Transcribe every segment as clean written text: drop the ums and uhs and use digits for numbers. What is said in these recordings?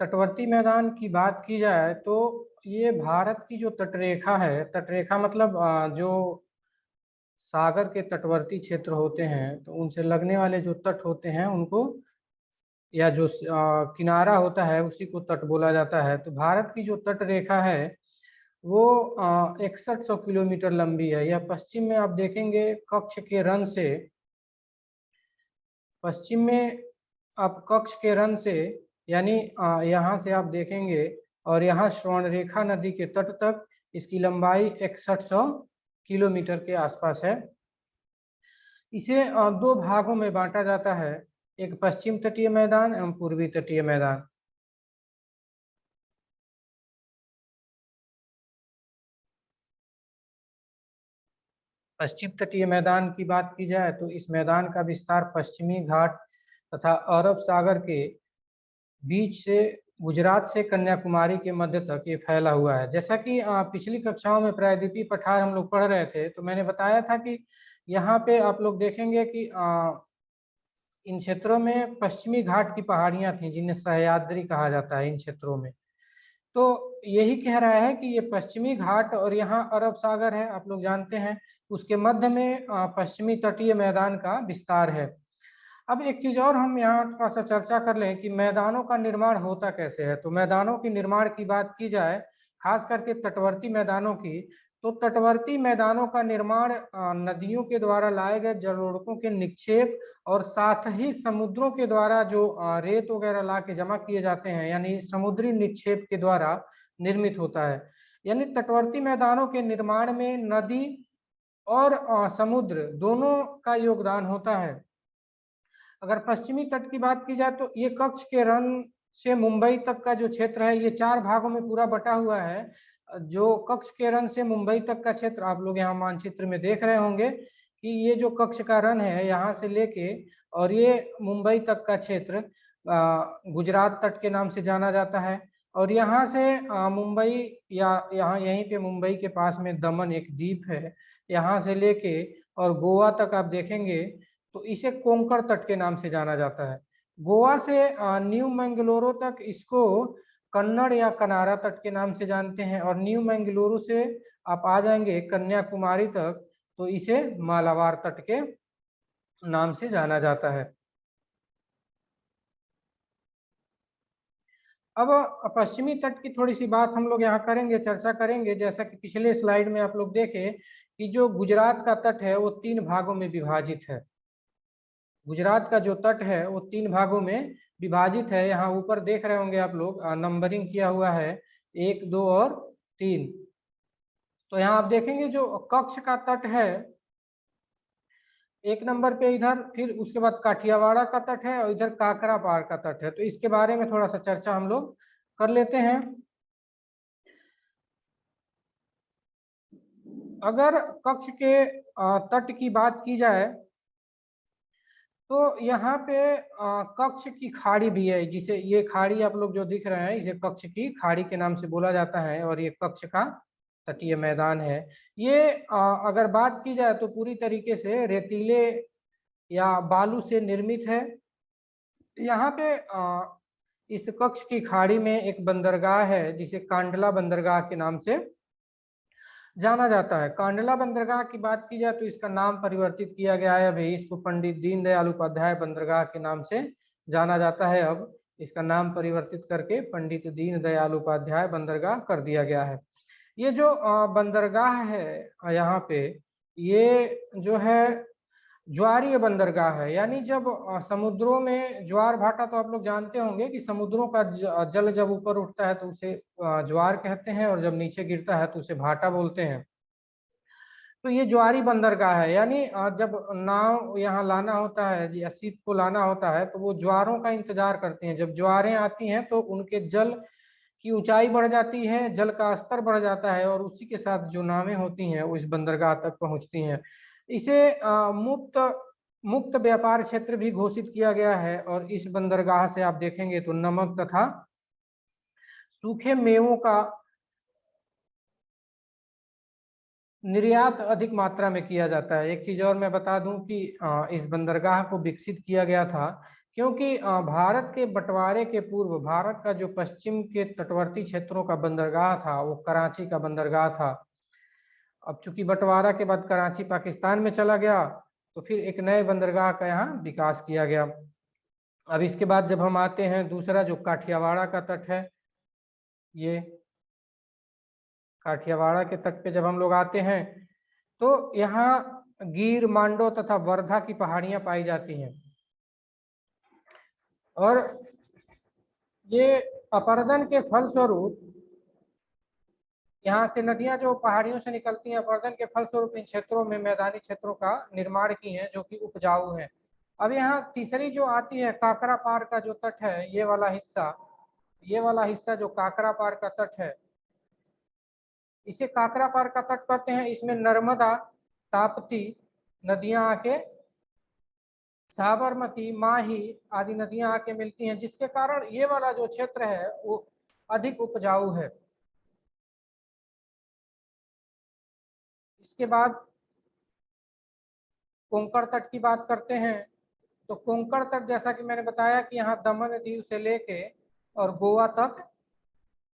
तटवर्ती मैदान की बात की जाए तो ये भारत की जो तटरेखा है, तटरेखा मतलब जो सागर के तटवर्ती क्षेत्र होते हैं तो उनसे लगने वाले जो तट होते हैं उनको, या जो किनारा होता है उसी को तट बोला जाता है। तो भारत की जो तट रेखा है वो 6100 किलोमीटर लंबी है। यह पश्चिम में आप देखेंगे कच्छ के रण से, पश्चिम में आप कच्छ के रण से, यानी यहाँ से आप देखेंगे और यहाँ स्वर्णरेखा नदी के तट तक इसकी लंबाई 6100 किलोमीटर के आसपास है। इसे दो भागों में बांटा जाता है, एक पश्चिम तटीय मैदान एवं पूर्वी तटीय मैदान। पश्चिम तटीय मैदान की बात की जाए तो इस मैदान का विस्तार पश्चिमी घाट तथा अरब सागर के बीच से गुजरात से कन्याकुमारी के मध्य तक ये फैला हुआ है। जैसा कि पिछली कक्षाओं में प्रायद्वीपीय पठार हम लोग पढ़ रहे थे तो मैंने बताया था कि यहाँ पे आप लोग देखेंगे कि इन क्षेत्रों में पश्चिमी घाट की पहाड़ियां थी जिन्हें सह्याद्री कहा जाता है इन क्षेत्रों में। तो यही कह रहा है कि ये पश्चिमी घाट और यहाँ अरब सागर है, आप लोग जानते हैं। उसके मध्य में पश्चिमी तटीय मैदान का विस्तार है। अब एक चीज और हम यहाँ थोड़ा सा चर्चा कर लें कि मैदानों का निर्माण होता कैसे है। तो मैदानों के निर्माण की बात की जाए, खास करके तटवर्ती मैदानों की, तो तटवर्ती मैदानों का निर्माण नदियों के द्वारा लाए गए जलोढ़कों के निक्षेप और साथ ही समुद्रों के द्वारा जो रेत वगैरह ला के जमा किए जाते हैं, यानी समुद्री निक्षेप के द्वारा निर्मित होता है। यानी तटवर्ती मैदानों के निर्माण में नदी और समुद्र दोनों का योगदान होता है। अगर पश्चिमी तट की बात की जाए तो ये कच्छ के रण से मुंबई तक का जो क्षेत्र है ये चार भागों में पूरा बटा हुआ है। जो कच्छ के रण से मुंबई तक का क्षेत्र आप लोग यहाँ मानचित्र में देख रहे होंगे कि ये जो कच्छ का रण है यहाँ से लेके और ये मुंबई तक का क्षेत्र गुजरात तट के नाम से जाना जाता है। और यहाँ से मुंबई, या यहाँ यहीं पे मुंबई के पास में दमन एक द्वीप है, यहाँ से लेके और गोवा तक आप देखेंगे तो इसे कोंकण तट के नाम से जाना जाता है। गोवा से न्यू मैंगलोरो तक इसको कन्नड़ या कनारा तट के नाम से जानते हैं, और न्यू मैंगलोरो से आप आ जाएंगे कन्याकुमारी तक तो इसे मालाबार तट के नाम से जाना जाता है। अब पश्चिमी तट की थोड़ी सी बात हम लोग यहाँ करेंगे, चर्चा करेंगे। जैसा कि पिछले स्लाइड में आप लोग देखे कि जो गुजरात का तट है वो तीन भागों में विभाजित है। गुजरात का जो तट है वो तीन भागों में विभाजित है। यहाँ ऊपर देख रहे होंगे आप लोग नंबरिंग किया हुआ है 1, 2 और 3। तो यहाँ आप देखेंगे जो कच्छ का तट है 1 नंबर पे इधर, फिर उसके बाद काठियावाड़ा का तट है और इधर काकरा पार का तट है। तो इसके बारे में थोड़ा सा चर्चा हम लोग कर लेते हैं। अगर कच्छ के तट की बात की जाए तो यहाँ पे कच्छ की खाड़ी भी है, जिसे ये खाड़ी आप लोग जो दिख रहे हैं इसे कच्छ की खाड़ी के नाम से बोला जाता है, और ये कच्छ का तटीय मैदान है। ये अगर बात की जाए तो पूरी तरीके से रेतीले या बालू से निर्मित है। यहाँ पे इस कच्छ की खाड़ी में एक बंदरगाह है जिसे कांडला बंदरगाह के नाम से जाना जाता है। कांडला बंदरगाह की बात की जाए तो इसका नाम परिवर्तित किया गया है, अभी इसको पंडित दीनदयाल उपाध्याय बंदरगाह के नाम से जाना जाता है। अब इसका नाम परिवर्तित करके पंडित दीनदयाल उपाध्याय बंदरगाह कर दिया गया है। ये जो बंदरगाह है यहाँ पे, ये जो है ज्वारीय बंदरगाह है। यानी जब समुद्रों में ज्वार भाटा, तो आप लोग जानते होंगे कि समुद्रों का जल जब ऊपर उठता है तो उसे ज्वार कहते हैं, और जब नीचे गिरता है तो उसे भाटा बोलते हैं। तो ये ज्वारी बंदरगाह है। यानी जब नाव यहाँ लाना होता है या शिप को लाना होता है तो वो ज्वारों का इंतजार करते हैं। जब ज्वारें आती हैं तो उनके जल की ऊंचाई बढ़ जाती है, जल का स्तर बढ़ जाता है, और उसी के साथ जो नावें होती हैं वो इस बंदरगाह तक पहुंचती हैं। इसे मुक्त मुक्त व्यापार क्षेत्र भी घोषित किया गया है, और इस बंदरगाह से आप देखेंगे तो नमक तथा सूखे मेवों का निर्यात अधिक मात्रा में किया जाता है। एक चीज और मैं बता दूं कि इस बंदरगाह को विकसित किया गया था क्योंकि भारत के बंटवारे के पूर्व भारत का जो पश्चिम के तटवर्ती क्षेत्रों का बंदरगाह था वो कराची का बंदरगाह था। अब चूंकि बंटवारा के बाद कराची पाकिस्तान में चला गया तो फिर एक नए बंदरगाह का यहाँ विकास किया गया। अब इसके बाद जब हम आते हैं दूसरा जो काठियावाड़ा का तट है, ये काठियावाड़ा के तट पे जब हम लोग आते हैं तो यहाँ गिर, मांडो तथा वर्धा की पहाड़ियां पाई जाती हैं। और ये अपरदन के फलस्वरूप यहाँ से नदियां जो पहाड़ियों से निकलती हैं, अपरदन के फलस्वरूप इन क्षेत्रों में मैदानी क्षेत्रों का निर्माण की है जो कि उपजाऊ है। अब यहाँ तीसरी जो आती है काकरा पार का जो तट है, ये वाला हिस्सा जो काकरा पार का तट है, इसे काकरा पार का तट कहते हैं। इसमें नर्मदा, ताप्ती नदियां आके, साबरमती, माही आदि नदियां आके मिलती हैं, जिसके कारण ये वाला जो क्षेत्र है वो अधिक उपजाऊ है। इसके बाद कोंकण तट की बात करते हैं तो कोंकण तट, जैसा कि मैंने बताया कि यहाँ दमन दीव से लेके और गोवा तक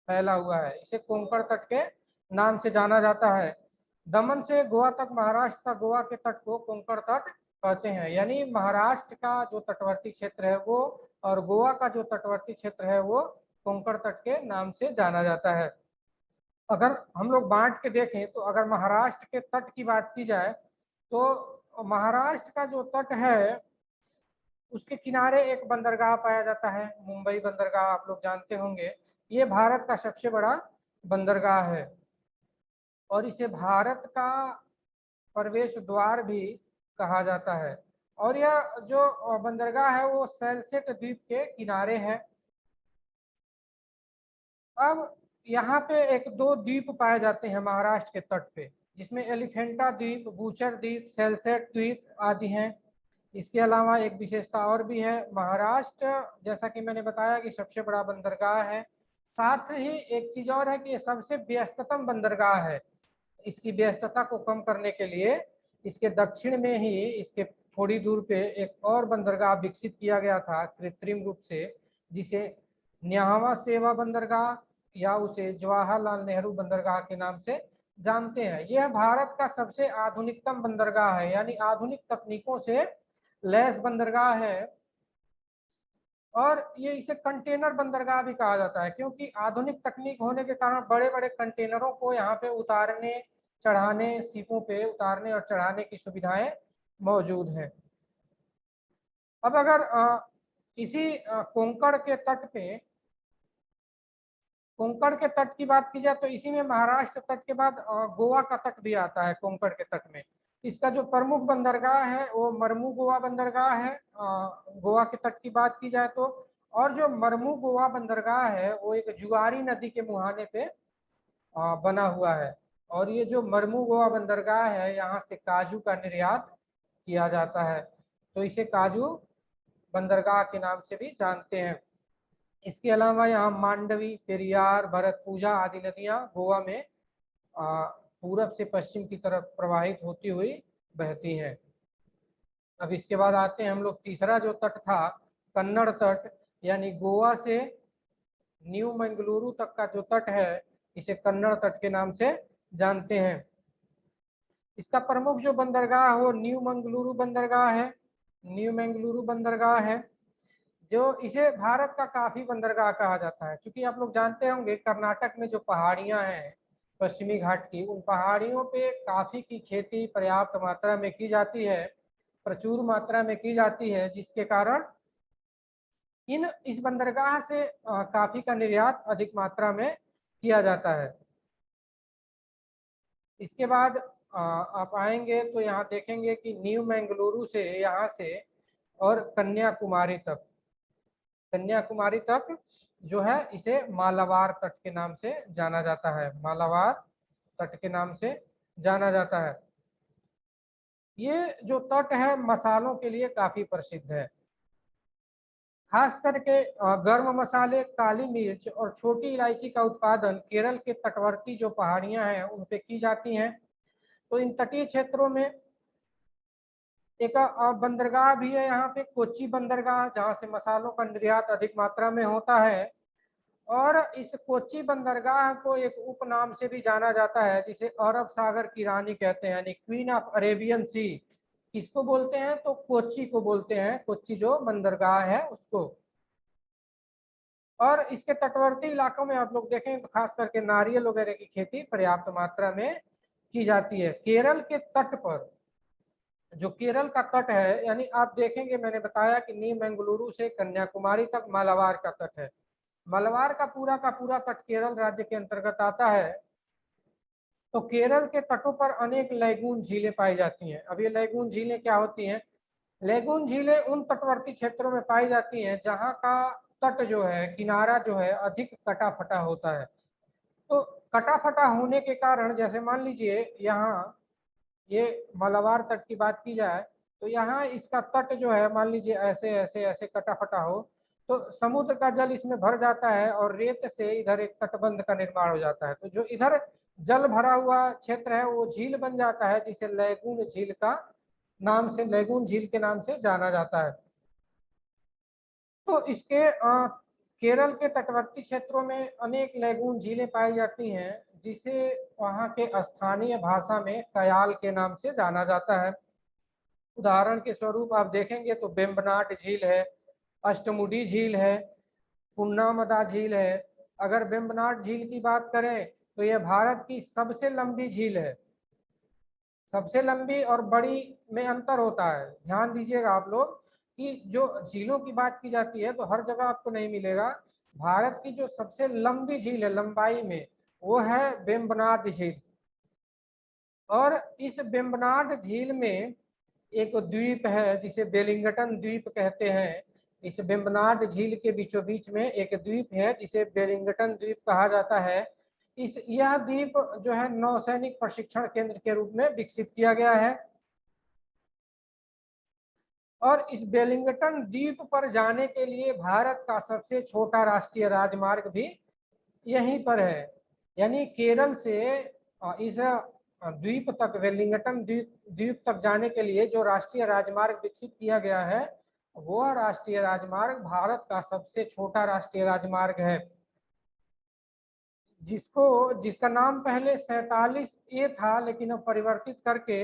फैला हुआ है, इसे कोंकण तट के नाम से जाना जाता है। दमन से गोवा तक महाराष्ट्र तक गोवा के तट को कोंकण तट कहते हैं। यानी महाराष्ट्र का जो तटवर्ती क्षेत्र है वो और गोवा का जो तटवर्ती क्षेत्र है वो कोंकण तट के नाम से जाना जाता है। अगर हम लोग बांट के देखें तो अगर महाराष्ट्र के तट की बात की जाए तो महाराष्ट्र का जो तट है उसके किनारे एक बंदरगाह पाया जाता है, मुंबई बंदरगाह, आप लोग जानते होंगे। ये भारत का सबसे बड़ा बंदरगाह है और इसे भारत का प्रवेश द्वार भी कहा जाता है। और यह जो बंदरगाह है वो सेलसेट द्वीप के किनारे है। अब यहाँ पे एक दो द्वीप पाए जाते हैं महाराष्ट्र के तट पे, जिसमें एलिफेंटा द्वीप, बूचर द्वीप, सेलसेट द्वीप आदि हैं। इसके अलावा एक विशेषता और भी है, महाराष्ट्र जैसा कि मैंने बताया कि सबसे बड़ा बंदरगाह है, साथ ही एक चीज और है कि ये सबसे व्यस्ततम बंदरगाह है। इसकी व्यस्तता को कम करने के लिए इसके दक्षिण में ही इसके थोड़ी दूर पे एक और बंदरगाह विकसित किया गया था कृत्रिम रूप से, जिसे न्यावा सेवा बंदरगाह या उसे जवाहरलाल नेहरू बंदरगाह के नाम से जानते हैं। यह भारत का सबसे आधुनिकतम बंदरगाह है, यानी आधुनिक तकनीकों से लैस बंदरगाह है। और ये इसे कंटेनर बंदरगाह भी कहा जाता है, क्योंकि आधुनिक तकनीक होने के कारण बड़े बड़े कंटेनरों को यहाँ पे उतारने चढ़ाने, सीपों पे उतारने और चढ़ाने की सुविधाएं मौजूद हैं। अब अगर इसी कोंकण के तट पे, कोंकण के तट की बात की जाए तो इसी में महाराष्ट्र तट के बाद गोवा का तट भी आता है। कोंकण के तट में इसका जो प्रमुख बंदरगाह है वो मरमू गोवा बंदरगाह है, गोवा के तट की बात की जाए तो। और जो मरमू गोवा बंदरगाह है वो एक जुआरी नदी के मुहाने पे बना हुआ है। और ये जो मरमू गोवा बंदरगाह है यहाँ से काजू का निर्यात किया जाता है, तो इसे काजू बंदरगाह के नाम से भी जानते हैं। इसके अलावा यहाँ मांडवी, पेरियार, भरतपुजा आदि नदियां गोवा में पूरब से पश्चिम की तरफ प्रवाहित होती हुई बहती हैं। अब इसके बाद आते हैं हम लोग तीसरा जो तट था कन्नड़ तट, यानी गोवा से न्यू मंगलुरु तक का जो तट है इसे कन्नड़ तट के नाम से जानते हैं। इसका प्रमुख जो बंदरगाह हो न्यू मंगलुरु बंदरगाह है, न्यू मंगलुरु बंदरगाह है, जो इसे भारत का काफी बंदरगाह कहा जाता है। क्योंकि आप लोग जानते होंगे कर्नाटक में जो पहाड़ियां हैं पश्चिमी घाट की, उन पहाड़ियों पे काफी की खेती पर्याप्त मात्रा में की जाती है, प्रचुर मात्रा में की जाती है, जिसके कारण इस बंदरगाह से काफी का निर्यात अधिक मात्रा में किया जाता है। इसके बाद आप आएंगे तो यहाँ देखेंगे कि न्यू मंगलुरु से यहाँ से और कन्याकुमारी तक जो है इसे मालाबार तट के नाम से जाना जाता है, मालाबार तट के नाम से जाना जाता है। ये जो तट है मसालों के लिए काफी प्रसिद्ध है, खास करके गर्म मसाले, काली मिर्च और छोटी इलायची का उत्पादन केरल के तटवर्ती जो पहाड़ियां हैं उन पे की जाती हैं। तो इन तटीय क्षेत्रों में एक बंदरगाह भी है यहाँ पे, कोच्चि बंदरगाह, जहाँ से मसालों का निर्यात अधिक मात्रा में होता है। और इस कोच्चि बंदरगाह को एक उपनाम से भी जाना जाता है, जिसे अरब सागर की रानी कहते हैं, यानी क्वीन ऑफ अरेबियन सी। किसको बोलते हैं? तो कोच्चि को बोलते हैं, कोच्चि जो बंदरगाह है उसको। और इसके तटवर्ती इलाकों में आप लोग देखें तो खास करके नारियल वगैरह की खेती पर्याप्त मात्रा में की जाती है। केरल के तट पर, जो केरल का तट है, यानी आप देखेंगे मैंने बताया कि न्यू मंगलुरु से कन्याकुमारी तक मालाबार का तट है। मालाबार का पूरा तट केरल राज्य के अंतर्गत आता है। तो केरल के तटों पर अनेक लैगून झीलें पाई जाती हैं। अब ये लैगून झीलें क्या होती हैं? लैगून झीलें उन तटवर्ती क्षेत्रों में पाई जाती हैं जहां का तट जो है, किनारा जो है, अधिक कटा फटा होता है। तो कटा फटा होने के कारण, जैसे मान लीजिए यहाँ ये मालाबार तट की बात की जाए, तो यहाँ इसका तट जो है, मान लीजिए ऐसे ऐसे ऐसे कटा फटा हो, तो समुद्र का जल इसमें भर जाता है और रेत से इधर एक तटबंध का निर्माण हो जाता है। तो जो इधर जल भरा हुआ क्षेत्र है वो झील बन जाता है, जिसे लैगून झील का नाम से, लैगून झील के नाम से जाना जाता है। तो इसके केरल के तटवर्ती क्षेत्रों में अनेक लैगून झीलें पाई जाती हैं, जिसे वहाँ के स्थानीय भाषा में कयाल के नाम से जाना जाता है। उदाहरण के स्वरूप आप देखेंगे तो वेम्बनाड झील है, अष्टमुडी झील है, पुन्नामदा झील है। अगर वेम्बनाड झील की बात करें तो यह भारत की सबसे लंबी झील है। सबसे लंबी और बड़ी में अंतर होता है, ध्यान दीजिएगा आप लोग कि जो झीलों की बात की जाती है तो हर जगह आपको नहीं मिलेगा। भारत की जो सबसे लंबी झील है लंबाई में, वो है वेम्बनाड झील। और इस वेम्बनाड झील में एक द्वीप है जिसे बेलिंगटन द्वीप कहते हैं। इस वेम्बनाड झील के बीचों बीच में एक द्वीप है जिसे बेलिंगटन द्वीप कहा जाता है। यह द्वीप जो है नौसैनिक प्रशिक्षण केंद्र के रूप में विकसित किया गया है। और इस बेलिंगटन द्वीप पर जाने के लिए भारत का सबसे छोटा राष्ट्रीय राजमार्ग भी यहीं पर है। यानी केरल से इस द्वीप तक, वेलिंगटन द्वीप तक जाने के लिए जो राष्ट्रीय राजमार्ग विकसित किया गया है, वो राष्ट्रीय राजमार्ग भारत का सबसे छोटा राष्ट्रीय राजमार्ग है, जिसका नाम पहले 47A था, लेकिन अब परिवर्तित करके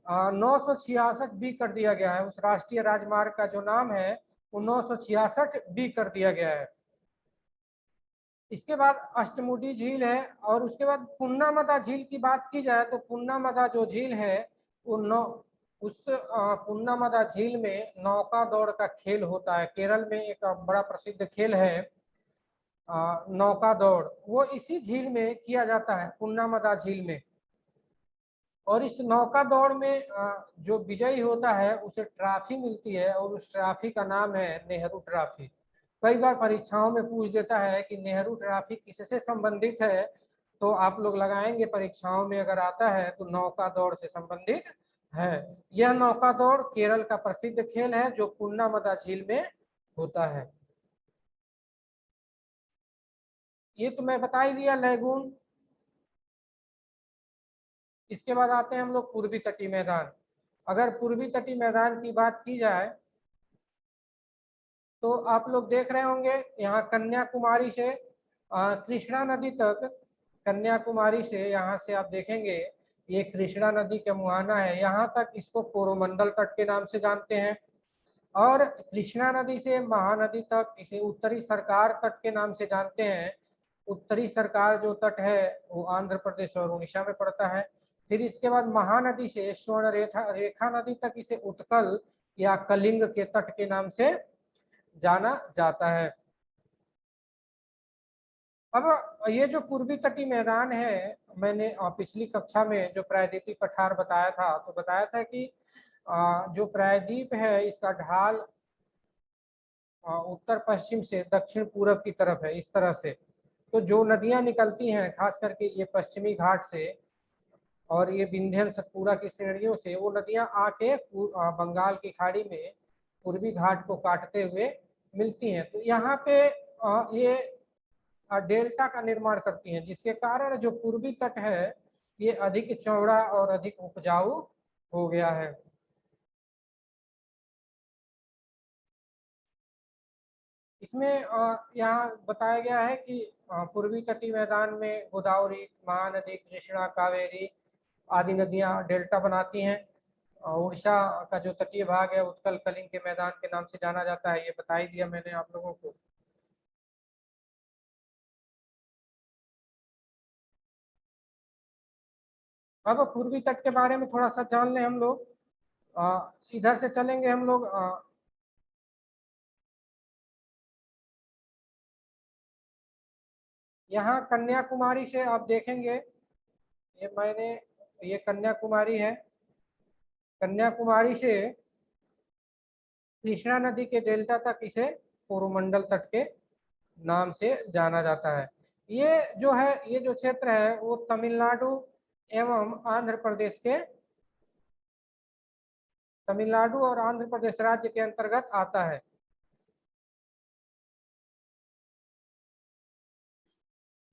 966B कर दिया गया है। उस राष्ट्रीय राजमार्ग का जो नाम है वो 966B कर दिया गया है। इसके बाद अष्टमुडी झील है, और उसके बाद पुन्नामदा झील की बात की जाए तो पुन्नामदा जो झील है वो उस पुन्नामदा झील में नौका दौड़ का खेल होता है। केरल में एक बड़ा प्रसिद्ध खेल है नौका दौड़, वो इसी झील में किया जाता है, पुन्नामदा झील में। और इस नौका दौड़ में जो विजयी होता है उसे ट्रॉफी मिलती है, और उस ट्रॉफी का नाम है नेहरू ट्रॉफी। कई बार परीक्षाओं में पूछ देता है कि नेहरू ट्रॉफी किससे संबंधित है, तो आप लोग लगाएंगे परीक्षाओं में अगर आता है तो नौका दौड़ से संबंधित है। यह नौका दौड़ केरल का प्रसिद्ध खेल है जो पुन्नामदा झील में होता है। ये तो मैं बता ही दिया लैगून। इसके बाद आते हैं हम लोग पूर्वी तटीय मैदान। अगर पूर्वी तटीय मैदान की बात की जाए तो आप लोग देख रहे होंगे यहाँ कन्याकुमारी से कृष्णा नदी तक, कन्याकुमारी से यहाँ से आप देखेंगे ये कृष्णा नदी का मुहाना है, यहाँ तक इसको कोरोमंडल तट के नाम से जानते हैं। और कृष्णा नदी से महानदी तक इसे उत्तरी सरकार तट के नाम से जानते हैं। उत्तरी सरकार जो तट है वो आंध्र प्रदेश और उड़ीसा में पड़ता है। फिर इसके बाद महानदी से स्वर्ण रेखा नदी तक इसे उत्कल या कलिंग के तट के नाम से जाना जाता है। अब ये जो पूर्वी तटीय मैदान है, मैंने पिछली कक्षा में जो प्रायद्वीपीय पठार बताया था, तो बताया था कि जो प्रायद्वीप है इसका ढाल उत्तर पश्चिम से दक्षिण पूरब की तरफ है, इस तरह से। तो जो नदियां निकलती हैं खास करके ये पश्चिमी घाट से और ये विंध्य सतपुड़ा की श्रेणियों से, वो नदियां आके बंगाल की खाड़ी में पूर्वी घाट को काटते हुए मिलती हैं। तो यहाँ पे ये डेल्टा का निर्माण करती हैं, जिसके कारण जो पूर्वी तट है ये अधिक चौड़ा और अधिक उपजाऊ हो गया है। इसमें यहाँ बताया गया है कि पूर्वी तटीय मैदान में गोदावरी, महानदी, कृष्णा, कावेरी आदि नदियां डेल्टा बनाती हैं। उड़ीसा का जो तटीय भाग है उत्कल कलिंग के मैदान के नाम से जाना जाता है, ये बता ही दिया मैंने आप लोगों को। अब पूर्वी तट के बारे में थोड़ा सा जान लें हम लोग। इधर से चलेंगे हम लोग, यहाँ कन्याकुमारी से आप देखेंगे, ये कन्याकुमारी है। कन्याकुमारी से कृष्णा नदी के डेल्टा तक इसे कोरोमंडल तट के नाम से जाना जाता है। ये जो क्षेत्र है वो तमिलनाडु एवं आंध्र प्रदेश के, तमिलनाडु और आंध्र प्रदेश राज्य के अंतर्गत आता है।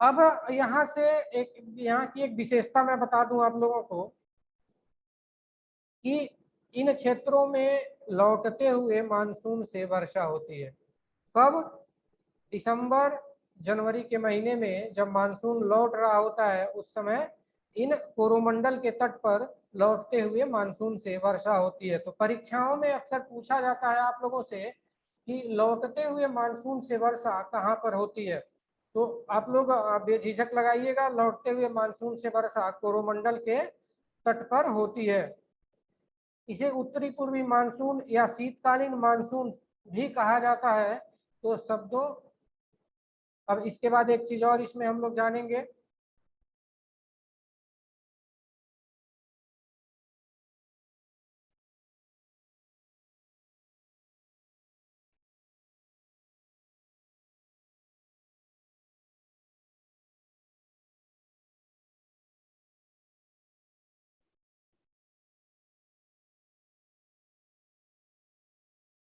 अब यहाँ से यहाँ की एक विशेषता मैं बता दूं आप लोगों को कि इन क्षेत्रों में लौटते हुए मानसून से वर्षा होती है। कब? दिसंबर जनवरी के महीने में जब मानसून लौट रहा होता है उस समय इन कोरोमंडल के तट पर लौटते हुए मानसून से वर्षा होती है। तो परीक्षाओं में अक्सर पूछा जाता है आप लोगों से कि लौटते हुए मानसून से वर्षा कहाँ पर होती है। तो आप लोग बेझिझक लगाइएगा, लौटते हुए मानसून से वर्षा कोरोमंडल के तट पर होती है। इसे उत्तरी पूर्वी मानसून या शीतकालीन मानसून भी कहा जाता है। तो शब्दों, अब इसके बाद एक चीज और इसमें हम लोग जानेंगे।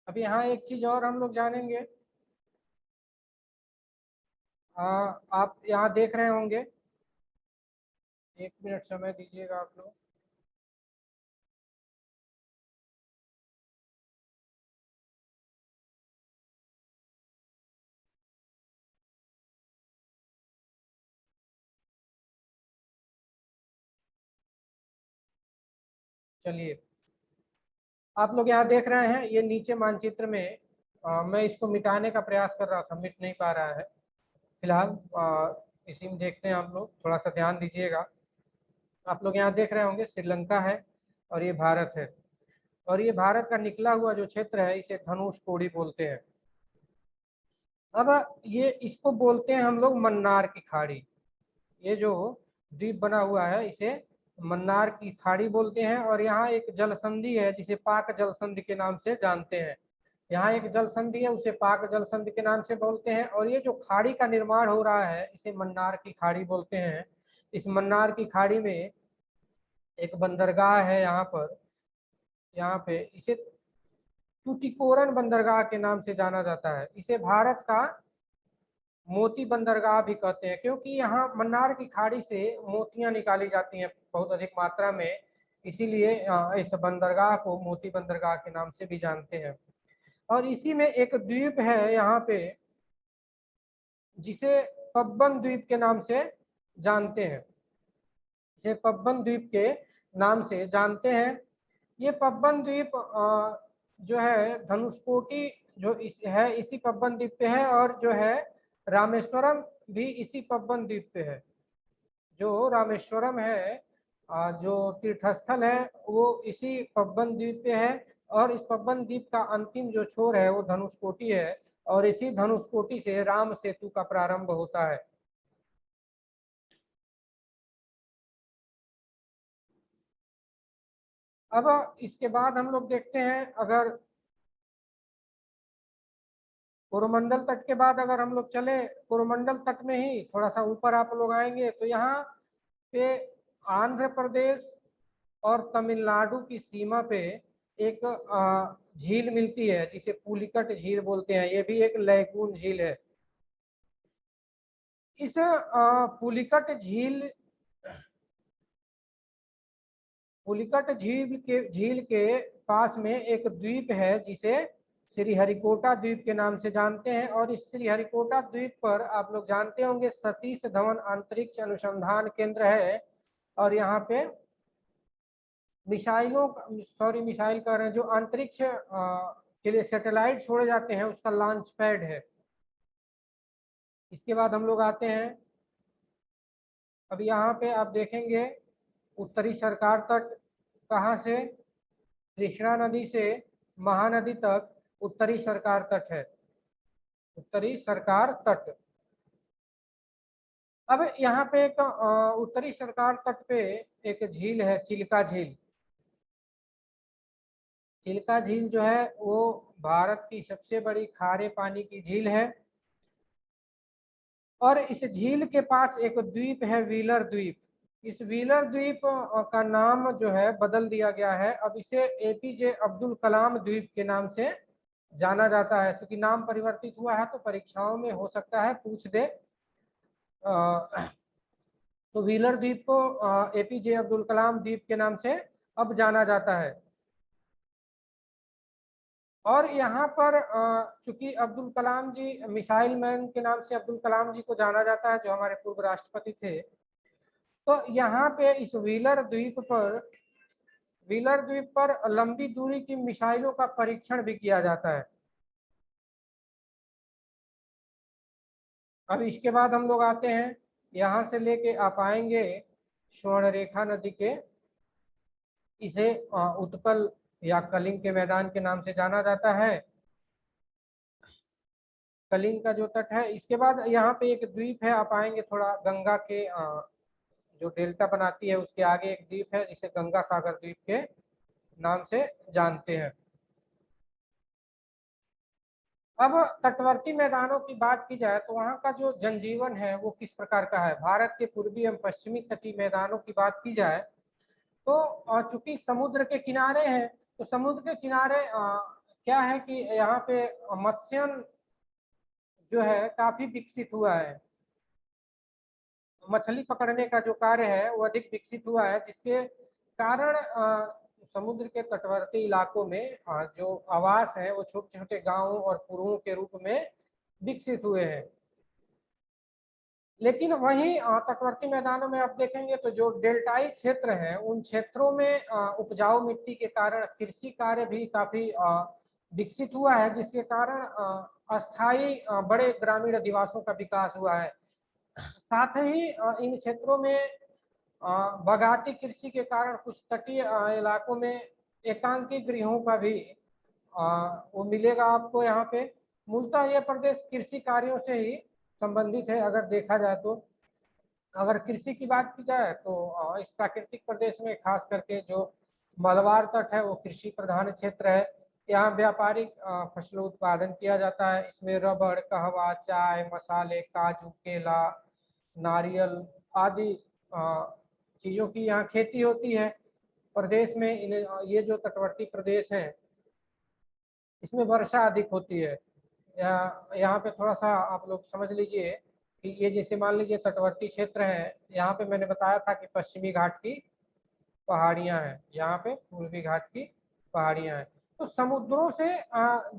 अब यहाँ एक चीज और हम लोग जानेंगे। आप यहाँ देख रहे होंगे, एक मिनट समय दीजिएगा आप लोग। चलिए, आप लोग यहाँ देख रहे हैं, ये नीचे मानचित्र में मैं इसको मिटाने का प्रयास कर रहा था, मिट नहीं पा रहा है फिलहाल। इसी में देखते हैं हम लोग, थोड़ा सा ध्यान दीजिएगा। आप लोग यहाँ देख रहे होंगे श्रीलंका है और ये भारत है, और ये भारत का निकला हुआ जो क्षेत्र है इसे धनुष कोडी बोलते हैं। अब ये इसको बोलते हैं हम लोग मन्नार की खाड़ी। ये जो द्वीप बना हुआ है इसे मन्नार की खाड़ी बोलते हैं। और यहाँ एक जल संधि है जिसे पाक जल संधि के नाम से जानते हैं। यहाँ एक जल संधि है, उसे पाक जल संधि के नाम से बोलते हैं। और ये जो खाड़ी का निर्माण हो रहा है इसे मन्नार की खाड़ी बोलते हैं। इस मन्नार की खाड़ी में एक बंदरगाह है यहाँ पर, यहाँ पे इसे टुटीकोरन बंदरगाह के नाम से जाना जाता है। इसे भारत का मोती बंदरगाह भी कहते हैं, क्योंकि यहाँ मन्नार की खाड़ी से मोतियां निकाली जाती हैं बहुत अधिक मात्रा में, इसीलिए इस बंदरगाह को मोती बंदरगाह के नाम से भी जानते हैं। और इसी में एक द्वीप है यहाँ पे जिसे पब्बन द्वीप के नाम से जानते हैं, इसे पब्बन द्वीप के नाम से जानते हैं। ये पब्बन द्वीप जो है धनुषकोटी जो है इसी पब्बन द्वीप पे है, और जो है रामेश्वरम भी इसी पब्बन द्वीप पे है। जो रामेश्वरम है जो तीर्थस्थल है वो इसी पब्बन द्वीप पे है। और इस पब्बन द्वीप का अंतिम जो छोर है वो धनुषकोटी है, और इसी धनुषकोटी से राम सेतु का प्रारंभ होता है। अब इसके बाद हम लोग देखते हैं, अगर कोरोमंडल तट के बाद अगर हम लोग चले, कोरोमंडल तट में ही थोड़ा सा ऊपर आप लोग आएंगे तो यहाँ पे आंध्र प्रदेश और तमिलनाडु की सीमा पे एक झील मिलती है जिसे पुलिकट झील बोलते हैं। ये भी एक लैगून झील है। इस पुलिकट झील के पास में एक द्वीप है जिसे श्रीहरिकोटा द्वीप के नाम से जानते हैं। और इस श्रीहरिकोटा द्वीप पर आप लोग जानते होंगे सतीश धवन अंतरिक्ष अनुसंधान केंद्र है, और यहाँ पे मिसाइल कह रहे हैं, जो अंतरिक्ष के लिए सैटेलाइट छोड़े जाते हैं उसका लॉन्च पैड है। इसके बाद हम लोग आते हैं, अब यहाँ पे आप देखेंगे उत्तरी सरकार तट, कहाँ से, कृष्णा नदी से महानदी तक उत्तरी सरकार तट है, उत्तरी सरकार तट। अब यहाँ पे एक उत्तरी सरकार तट पे एक झील है, चिल्का झील। चिल्का झील जो है वो भारत की सबसे बड़ी खारे पानी की झील है, और इस झील के पास एक द्वीप है, व्हीलर द्वीप। इस व्हीलर द्वीप का नाम जो है बदल दिया गया है, अब इसे एपीजे अब्दुल कलाम द्वीप के नाम से जाना जाता है। क्योंकि नाम परिवर्तित हुआ है तो परीक्षाओं में हो सकता है पूछ दे। तो व्हीलर द्वीप को एपीजे अब्दुल कलाम द्वीप के नाम से अब जाना जाता है। और यहाँ पर चूंकि अब्दुल कलाम जी मिसाइल मैन के नाम से अब्दुल कलाम जी को जाना जाता है, जो हमारे पूर्व राष्ट्रपति थे, तो यहाँ पे इस व्हीलर द्वीप पर लंबी दूरी की मिसाइलों का परीक्षण भी किया जाता है। अब इसके बाद हम लोग आते हैं, यहाँ से लेके आप आएंगे स्वर्णरेखा नदी के, इसे उत्कल या कलिंग के मैदान के नाम से जाना जाता है, कलिंग का जो तट है। इसके बाद यहाँ पे एक द्वीप है, आप आएंगे थोड़ा गंगा के जो डेल्टा बनाती है उसके आगे एक द्वीप है जिसे गंगा सागर द्वीप के नाम से जानते हैं। अब तटवर्ती मैदानों की बात की जाए तो वहाँ का जो जनजीवन है वो किस प्रकार का है। भारत के पूर्वी एवं पश्चिमी तटीय मैदानों की बात की जाए तो चूंकि समुद्र के किनारे हैं, तो समुद्र के किनारे क्या है कि यहाँ पे मत्स्यन जो है काफी विकसित हुआ है, मछली पकड़ने का जो कार्य है वो अधिक विकसित हुआ है, जिसके कारण समुद्र के तटवर्ती इलाकों में जो आवास है वो छोटे छोटे गांवों और पुरों के रूप में विकसित हुए हैं। लेकिन वहीं तटवर्ती मैदानों में आप देखेंगे तो जो डेल्टाई क्षेत्र हैं उन क्षेत्रों में उपजाऊ मिट्टी के कारण कृषि कार्य भी काफी विकसित हुआ है, जिसके कारण अस्थायी बड़े ग्रामीण अधिवासों का विकास हुआ है। साथ ही इन क्षेत्रों में बागाती कृषि के कारण कुछ तटीय इलाकों में एकांकी गृहों का भी वो मिलेगा आपको यहाँ पे। मूलतः यह प्रदेश कृषि कार्यों से ही संबंधित है। अगर देखा जाए तो अगर कृषि की बात की जाए तो इस प्राकृतिक प्रदेश में खास करके जो मलबार तट है वो कृषि प्रधान क्षेत्र है। यहाँ व्यापारिक फसलों उत्पादन किया जाता है। इसमें रबड़, कहवा, चाय, मसाले, काजू, केला, नारियल आदि चीज़ों की यहाँ खेती होती है। प्रदेश में ये जो तटवर्ती प्रदेश हैं इसमें वर्षा अधिक होती है। यहाँ पे थोड़ा सा आप लोग समझ लीजिए कि ये जैसे मान लीजिए तटवर्ती क्षेत्र है, यहाँ पे मैंने बताया था कि पश्चिमी घाट की पहाड़ियाँ हैं, यहाँ पे पूर्वी घाट की पहाड़ियाँ हैं। तो समुद्रों से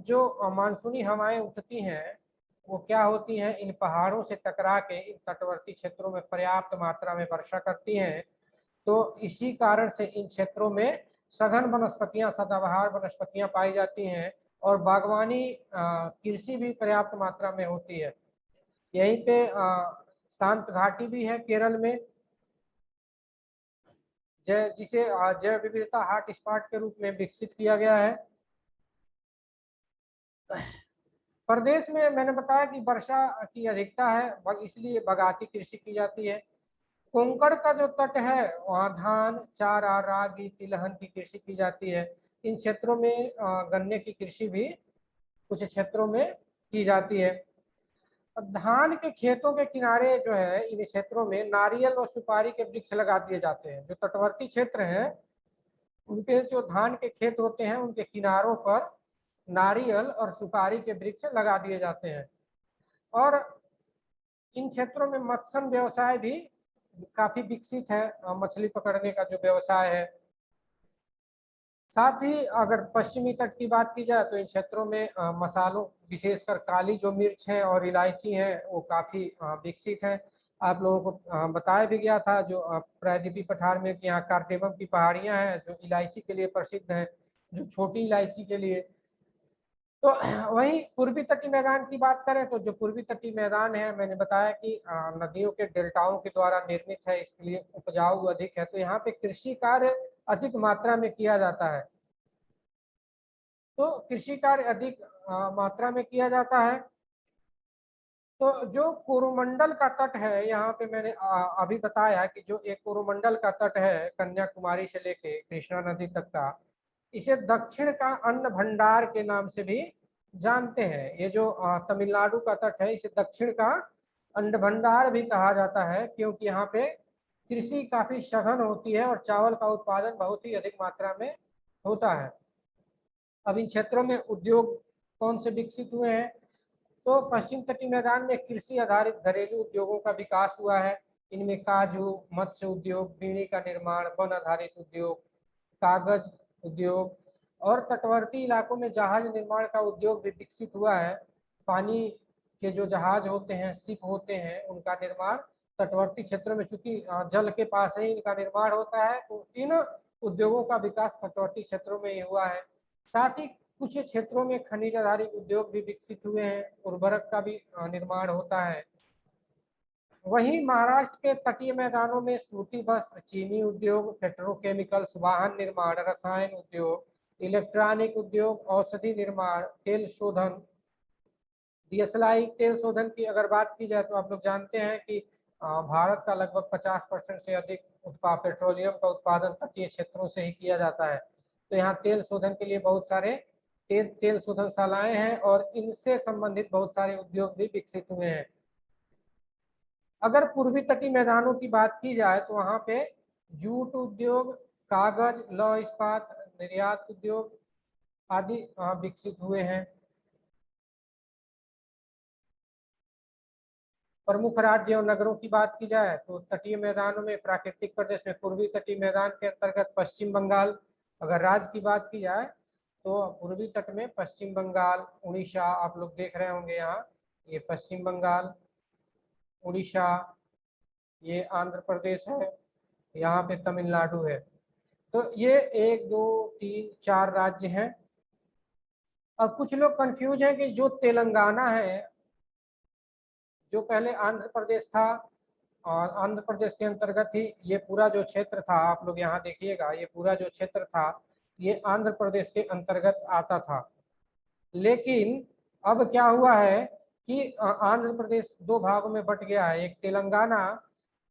जो मानसूनी हवाएं उठती हैं वो क्या होती हैं, इन पहाड़ों से टकरा के इन तटवर्ती क्षेत्रों में पर्याप्त मात्रा में वर्षा करती हैं। तो इसी कारण से इन क्षेत्रों में सघन वनस्पतियां, सदाबहार वनस्पतियां पाई जाती हैं और बागवानी कृषि भी पर्याप्त मात्रा में होती है। यहीं पे शांत घाटी भी है केरल में, जिसे जैव विविधता हॉटस्पॉट के रूप में विकसित किया गया है। प्रदेश में मैंने बताया कि वर्षा की अधिकता है, इसलिए बागाती कृषि की जाती है। कोंकण का जो तट है वहाँ धान, चारा, रागी, तिलहन की कृषि की जाती है। इन क्षेत्रों में गन्ने की कृषि भी कुछ क्षेत्रों में की जाती है। धान के खेतों के किनारे जो है इन क्षेत्रों में नारियल और सुपारी के वृक्ष लगा दिए जाते हैं। जो तटवर्ती क्षेत्र हैं उनके जो धान के खेत होते हैं उनके किनारों पर नारियल और सुपारी के वृक्ष लगा दिए जाते हैं। और इन क्षेत्रों में मत्स्य व्यवसाय भी काफी विकसित है, मछली पकड़ने का जो व्यवसाय है। साथ ही अगर पश्चिमी तट की बात की जाए तो इन क्षेत्रों में मसालों, विशेषकर काली जो मिर्च है और इलायची है, वो काफी विकसित है। आप लोगों को बताया भी गया था जो प्रायद्वीपीय पठार में कि यहाँ कार्डेमम की पहाड़ियां हैं जो इलायची के लिए प्रसिद्ध हैं, जो छोटी इलायची के लिए। तो वहीं पूर्वी तटीय मैदान की बात करें तो जो पूर्वी तटीय मैदान है, मैंने बताया कि नदियों के डेल्टाओं के द्वारा निर्मित है, इसके लिए उपजाऊ अधिक है, तो यहाँ पे कृषि कार्य अधिक मात्रा में किया जाता है। तो कृषि कार्य अधिक मात्रा में किया जाता है। तो जो कोरोमंडल का तट है, यहाँ पे मैंने अभी बताया कि जो एक कोरोमंडल का तट है कन्याकुमारी से लेके कृष्णा नदी तक का, इसे दक्षिण का अन्न भंडार के नाम से भी जानते हैं। ये जो तमिलनाडु का तट है, इसे दक्षिण का अन्न भंडार भी कहा जाता है, क्योंकि यहाँ पे कृषि काफी सघन होती है और चावल का उत्पादन बहुत ही अधिक मात्रा में होता है। अब इन क्षेत्रों में उद्योग कौन से विकसित हुए हैं, तो पश्चिम तटीय मैदान में कृषि आधारित घरेलू उद्योगों का विकास हुआ है। इनमें काजू, मत्स्य उद्योग, बीड़ी का निर्माण, वन आधारित उद्योग, कागज उद्योग और तटवर्ती इलाकों में जहाज निर्माण का उद्योग भी विकसित हुआ है। पानी के जो जहाज होते हैं, शिप होते हैं, उनका निर्माण तटवर्ती क्षेत्रों में, चूंकि जल के पास ही इनका निर्माण होता है, तो इन उद्योगों का विकास तटवर्ती क्षेत्रों में ही हुआ है। साथ ही कुछ क्षेत्रों में खनिज आधारित उद्योग भी विकसित हुए हैं, उर्वरक का भी निर्माण होता है। वहीं महाराष्ट्र के तटीय मैदानों में सूती वस्त्र, चीनी उद्योग, पेट्रोकेमिकल्स, वाहन निर्माण, रसायन उद्योग, इलेक्ट्रॉनिक उद्योग, औषधि निर्माण, तेल शोधन, डीएसएलआई तेल शोधन की अगर बात की जाए तो आप लोग जानते हैं कि भारत का लगभग 50% से अधिक पेट्रोलियम का उत्पादन तटीय क्षेत्रों से ही किया जाता है। तो यहाँ तेल शोधन के लिए बहुत सारे तेल शोधनशालाएं हैं और इनसे संबंधित बहुत सारे उद्योग भी विकसित हुए हैं। अगर पूर्वी तटीय मैदानों की बात की जाए तो वहां पे जूट उद्योग, कागज, लौह इस्पात, निर्यात उद्योग आदि विकसित हुए हैं। प्रमुख राज्य और नगरों की बात की जाए तो तटीय मैदानों में प्राकृतिक प्रदेश में पूर्वी तटीय मैदान के अंतर्गत पश्चिम बंगाल, अगर राज्य की बात की जाए तो पूर्वी तट में पश्चिम बंगाल, उड़ीसा, आप लोग देख रहे होंगे यहाँ, ये पश्चिम बंगाल, उड़ीसा, ये आंध्र प्रदेश है, यहाँ पे तमिलनाडु है। तो ये 1 2 3 4 राज्य हैं। अब कुछ लोग कंफ्यूज हैं कि जो तेलंगाना है, जो पहले आंध्र प्रदेश था, और आंध्र प्रदेश के अंतर्गत ही ये पूरा जो क्षेत्र था, आप लोग यहाँ देखिएगा, ये पूरा जो क्षेत्र था ये आंध्र प्रदेश के अंतर्गत आता था। लेकिन अब क्या हुआ है कि आंध्र प्रदेश 2 भागों में बट गया है, एक तेलंगाना,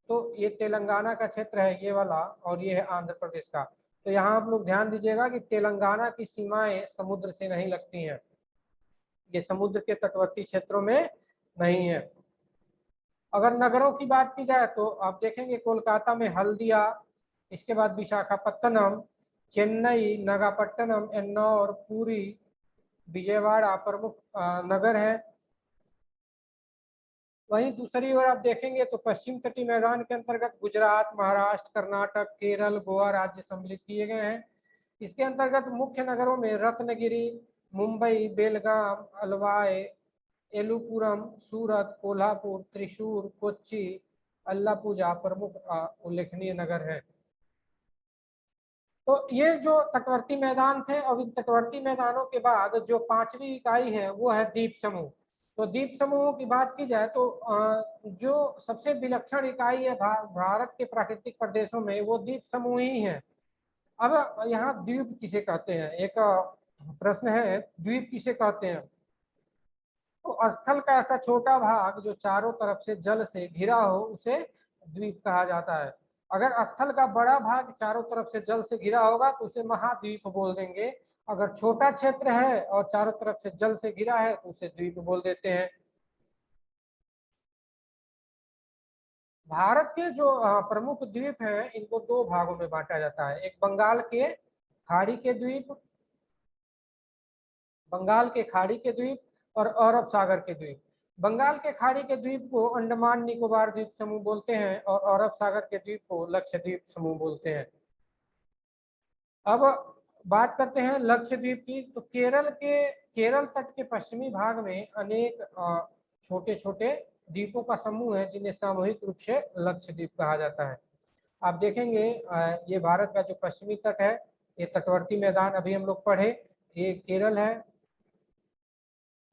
तो ये तेलंगाना का क्षेत्र है ये वाला, और ये है आंध्र प्रदेश का। तो यहाँ आप लोग ध्यान दीजिएगा कि तेलंगाना की सीमाएं समुद्र से नहीं लगती हैं, ये समुद्र के तटवर्ती क्षेत्रों में नहीं है। अगर नगरों की बात की जाए तो आप देखेंगे कोलकाता में हल्दिया, इसके बाद विशाखापत्तनम, चेन्नई, नागपट्टनम, एन्नौर, पुरी, विजयवाड़ा प्रमुख नगर है। वहीं दूसरी ओर आप देखेंगे तो पश्चिम तटीय मैदान के अंतर्गत गुजरात, महाराष्ट्र, कर्नाटक, केरल, गोवा राज्य सम्मिलित किए गए हैं। इसके अंतर्गत मुख्य नगरों में रत्नगिरी, मुंबई, बेलगाम, अलवाय, एलुपुरम, सूरत, कोल्हापुर, त्रिशूर, कोच्चि, अल्लापुजा प्रमुख उल्लेखनीय नगर हैं। तो ये जो तटवर्ती मैदान थे, अब इन तटवर्ती मैदानों के बाद जो 5वीं इकाई है वो है द्वीप समूह। तो द्वीप समूहों की बात की जाए तो जो सबसे विलक्षण इकाई है भारत के प्राकृतिक प्रदेशों में, वो द्वीप समूह ही है। अब यहाँ द्वीप किसे कहते हैं, एक प्रश्न है, द्वीप किसे कहते हैं? तो स्थल का ऐसा छोटा भाग जो चारों तरफ से जल से घिरा हो उसे द्वीप कहा जाता है। अगर स्थल का बड़ा भाग चारों तरफ से जल से घिरा होगा तो उसे महाद्वीप बोल देंगे। अगर छोटा क्षेत्र है और चारों तरफ से जल से घिरा है तो उसे द्वीप बोल देते हैं। भारत के जो प्रमुख द्वीप हैं, इनको 2 भागों में बांटा जाता है, एक बंगाल के खाड़ी के द्वीप, बंगाल के खाड़ी के द्वीप और अरब सागर के द्वीप। बंगाल के खाड़ी के द्वीप को अंडमान निकोबार द्वीप समूह बोलते हैं और अरब सागर के द्वीप को लक्षद्वीप समूह बोलते हैं। अब बात करते हैं लक्षद्वीप की, तो केरल तट के पश्चिमी भाग में अनेक छोटे छोटे द्वीपों का समूह है जिन्हें सामूहिक रूप से लक्षद्वीप कहा जाता है। आप देखेंगे ये भारत का जो पश्चिमी तट है, ये तटवर्ती मैदान अभी हम लोग पढ़े, ये केरल है।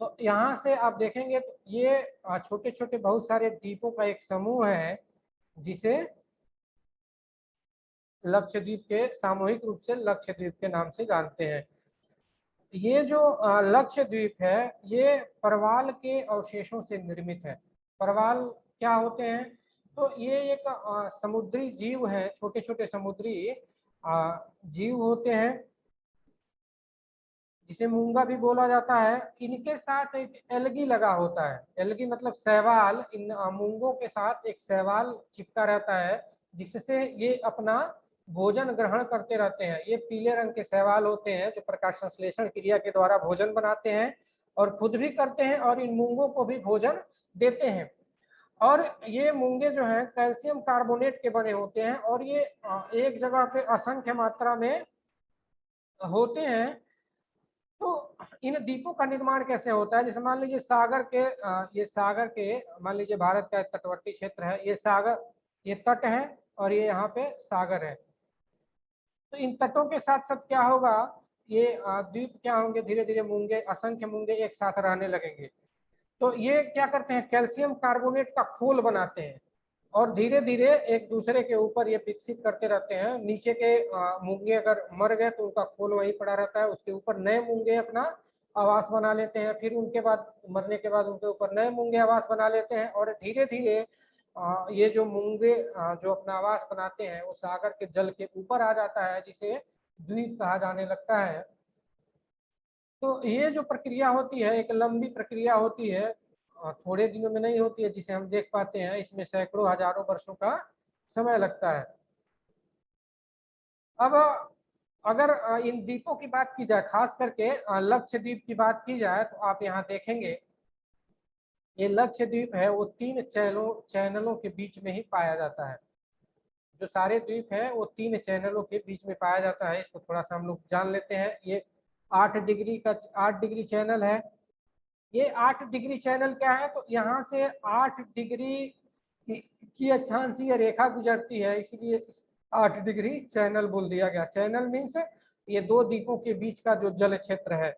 तो यहाँ से आप देखेंगे तो ये छोटे छोटे बहुत सारे द्वीपों का एक समूह है जिसे लक्षद्वीप के सामूहिक रूप से लक्षद्वीप के नाम से जानते हैं। ये जो लक्षद्वीप है ये परवाल के अवशेषों से निर्मित है। परवाल क्या होते हैं? तो ये एक समुद्री जीव है, छोटे छोटे समुद्री जीव होते हैं जिसे मूंगा भी बोला जाता है। इनके साथ एक एल्गी लगा होता है, एल्गी मतलब शैवाल, इन मूंगों के साथ एक शैवाल चिपका रहता है जिससे ये अपना भोजन ग्रहण करते रहते हैं। ये पीले रंग के शैवाल होते हैं जो प्रकाश संश्लेषण क्रिया के द्वारा भोजन बनाते हैं और खुद भी करते हैं और इन मूंगों को भी भोजन देते हैं। और ये मूंगे जो हैं कैल्शियम कार्बोनेट के बने होते हैं और ये एक जगह पे असंख्य मात्रा में होते हैं। तो इन द्वीपों का निर्माण कैसे होता है? जैसे मान लीजिए सागर के मान लीजिए भारत का तटवर्ती क्षेत्र है, ये सागर, ये तट है और ये यहाँ पे सागर है। तो इन तटों के साथ साथ क्या होगा, ये द्वीप क्या होंगे, धीरे धीरे मूंगे, असंख्य मूंगे एक साथ रहने लगेंगे। तो ये क्या करते हैं, कैल्शियम कार्बोनेट का खोल बनाते हैं और धीरे धीरे एक दूसरे के ऊपर ये विकसित करते रहते हैं। नीचे के मूंगे अगर मर गए तो उनका खोल वहीं पड़ा रहता है, उसके ऊपर नए मूंगे अपना आवास बना लेते हैं, फिर उनके बाद मरने के बाद उनके ऊपर नए मूंगे आवास बना लेते हैं और धीरे धीरे ये जो मूंगे जो अपना आवास बनाते हैं वो सागर के जल के ऊपर आ जाता है जिसे द्वीप कहा जाने लगता है। तो ये जो प्रक्रिया होती है एक लंबी प्रक्रिया होती है, थोड़े दिनों में नहीं होती है जिसे हम देख पाते हैं, इसमें सैकड़ों हजारों वर्षों का समय लगता है। अब अगर इन द्वीपों की बात की जाए, खास करके लक्षद्वीप की बात की जाए, तो आप यहाँ देखेंगे ये लक्षद्वीप है वो 3 चैनलों के बीच में ही पाया जाता है। जो सारे द्वीप है वो 3 चैनलों के बीच में पाया जाता है। इसको थोड़ा सा हम लोग जान लेते हैं। ये 8 डिग्री चैनल है। ये 8 डिग्री चैनल क्या है, तो यहाँ से 8 डिग्री की अक्षांशीय रेखा गुजरती है, इसलिए 8 डिग्री चैनल बोल दिया गया। चैनल मीन्स ये 2 द्वीपों के बीच का जो जल क्षेत्र है।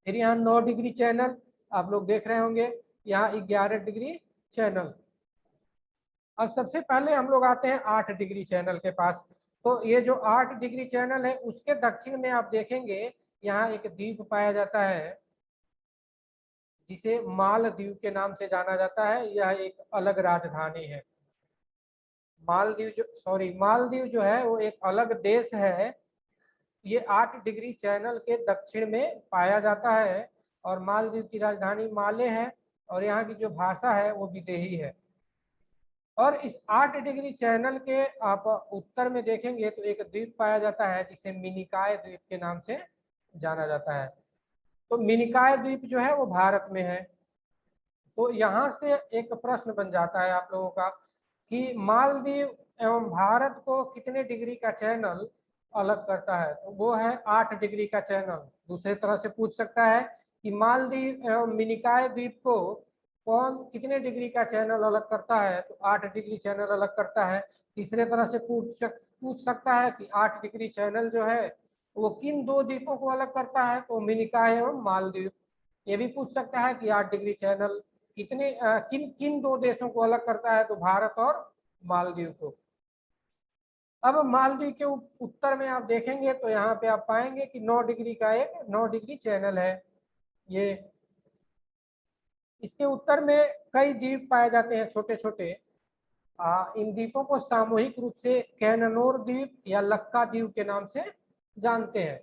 फिर यहाँ 9 डिग्री चैनल आप लोग देख रहे होंगे, यहाँ 11 डिग्री चैनल। अब सबसे पहले हम लोग आते हैं 8 डिग्री चैनल के पास। तो ये जो 8 डिग्री चैनल है उसके दक्षिण में आप देखेंगे यहाँ एक द्वीप पाया जाता है जिसे मालदीव के नाम से जाना जाता है। यह एक अलग राजधानी है। मालदीव जो है वो एक अलग देश है। ये 8 डिग्री चैनल के दक्षिण में पाया जाता है और मालदीव की राजधानी माले है और यहाँ की जो भाषा है वो विदेही है। और इस 8 डिग्री चैनल के आप उत्तर में देखेंगे तो एक द्वीप पाया जाता है जिसे मिनिकॉय द्वीप के नाम से जाना जाता है। तो मिनिकॉय द्वीप जो है वो भारत में है। तो यहाँ से एक प्रश्न बन जाता है आप लोगों का कि मालदीव एवं भारत को कितने डिग्री का चैनल अलग करता है, तो वो है 8 डिग्री का चैनल। दूसरे तरह से पूछ सकता है कि मालदीव एवं मिनिकॉय द्वीप को कौन कितने डिग्री का चैनल अलग करता है, तो 8 डिग्री चैनल अलग करता है। तीसरे तरह से पूछ सकता है कि 8 डिग्री चैनल जो है वो किन 2 द्वीपों को अलग करता है, तो मिनिकॉय एवं मालदीव। ये भी पूछ सकता है कि 8 डिग्री चैनल किन किन 2 देशों को अलग करता है, तो भारत और मालदीव को। अब मालदीव के उत्तर में आप देखेंगे तो यहाँ पे आप पाएंगे कि 9 डिग्री का एक 9 डिग्री चैनल है। ये इसके उत्तर में कई द्वीप पाए जाते हैं छोटे छोटे। इन द्वीपों को सामूहिक रूप से कैननोर द्वीप या लक्का द्वीप के नाम से जानते हैं।